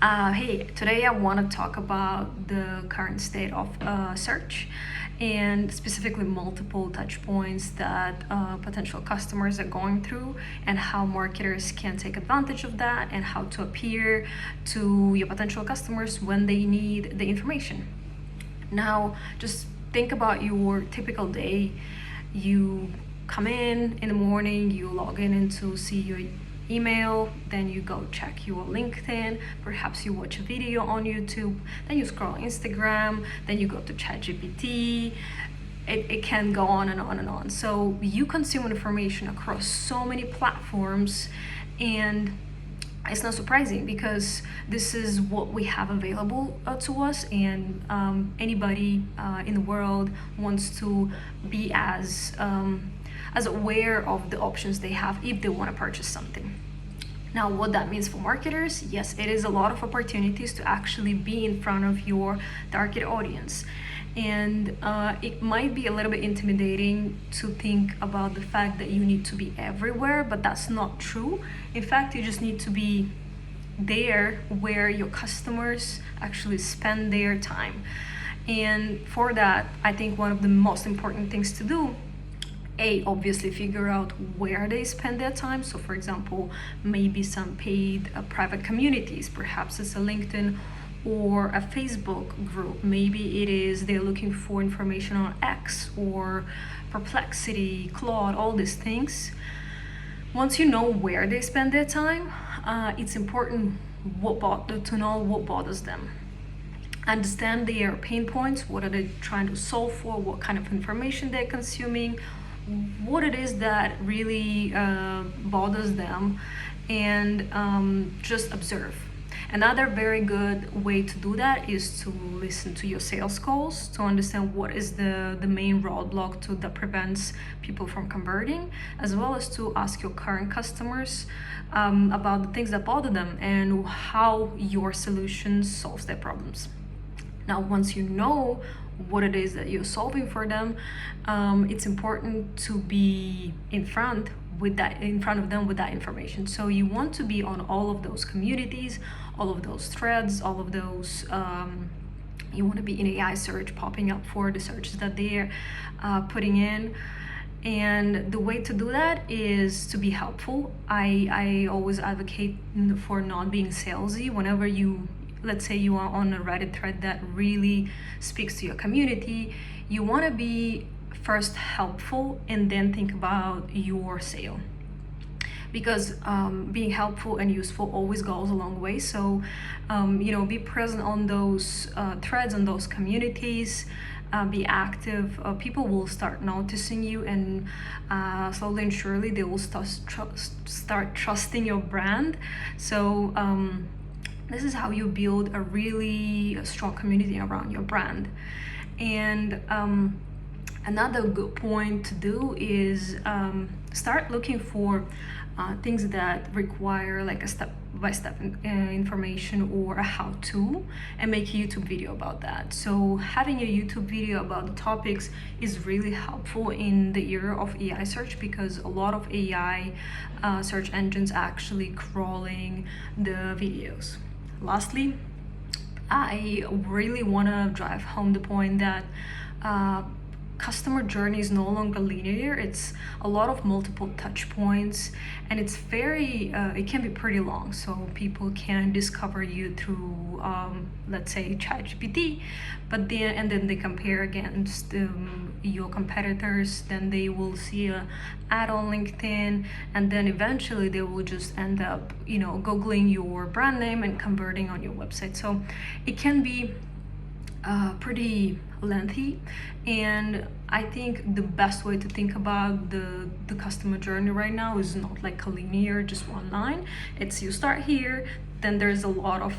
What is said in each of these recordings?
Hey, today I want to talk about the current state of search and specifically multiple touch points that potential customers are going through and how marketers can take advantage of that and how to appear to your potential customers when they need the information. Now, just think about your typical day. You come in the morning, you log in to see your email, then you go check your LinkedIn, perhaps you watch a video on YouTube, then you scroll Instagram, then you go to ChatGPT. It can go on and on and on. So you consume information across so many platforms, and it's not surprising because this is what we have available to us, and anybody in the world wants to be as aware of the options they have if they want to purchase something. Now, what that means for marketers, yes, it is a lot of opportunities to actually be in front of your target audience. And it might be a little bit intimidating to think about the fact that you need to be everywhere, but that's not true. In fact, you just need to be there where your customers actually spend their time. And for that, I think one of the most important things to do, obviously figure out where they spend their time. So for example, maybe some paid private communities, perhaps it's a LinkedIn or a Facebook group. Maybe it is they're looking for information on X or Perplexity, Claude, all these things. Once you know where they spend their time, it's important to know what bothers them. Understand their pain points, what are they trying to solve for, what kind of information they're consuming, what it is that really bothers them, and just observe. Another very good way to do that is to listen to your sales calls to understand what is the main roadblock that prevents people from converting, as well as to ask your current customers about the things that bother them and how your solution solves their problems. Now, once you know what it is that you're solving for them, it's important to be in front of them with that information. So you want to be on all of those communities, all of those threads, all of those. You want to be in AI search, popping up for the searches that they're putting in. And the way to do that is to be helpful. I always advocate for not being salesy. Whenever let's say you are on a Reddit thread that really speaks to your community, you want to be first helpful and then think about your sale. Because being helpful and useful always goes a long way. So, be present on those threads, on those communities, be active. People will start noticing you, and slowly and surely they will start trusting your brand. So, this is how you build a really strong community around your brand. And another good point to do is start looking for things that require like a step-by-step information or a how-to, and make a YouTube video about that. So having a YouTube video about the topics is really helpful in the era of AI search, because a lot of AI search engines are actually crawling the videos. Lastly, I really want to drive home the point that customer journey is no longer linear. It's a lot of multiple touch points, and it's it can be pretty long. So people can discover you through, let's say, ChatGPT, and then they compare against your competitors. Then they will see an ad on LinkedIn, and then eventually they will just end up, Googling your brand name and converting on your website. So it can be pretty lengthy, and I think the best way to think about the customer journey right now is not like a linear, just one line. It's you start here, then there's a lot of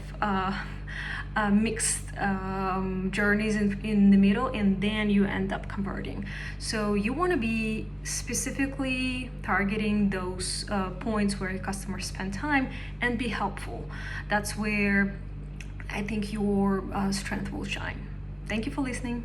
mixed journeys in the middle, and then you end up converting. So you want to be specifically targeting those points where your customers spend time and be helpful. That's where I think your strength will shine. Thank you for listening.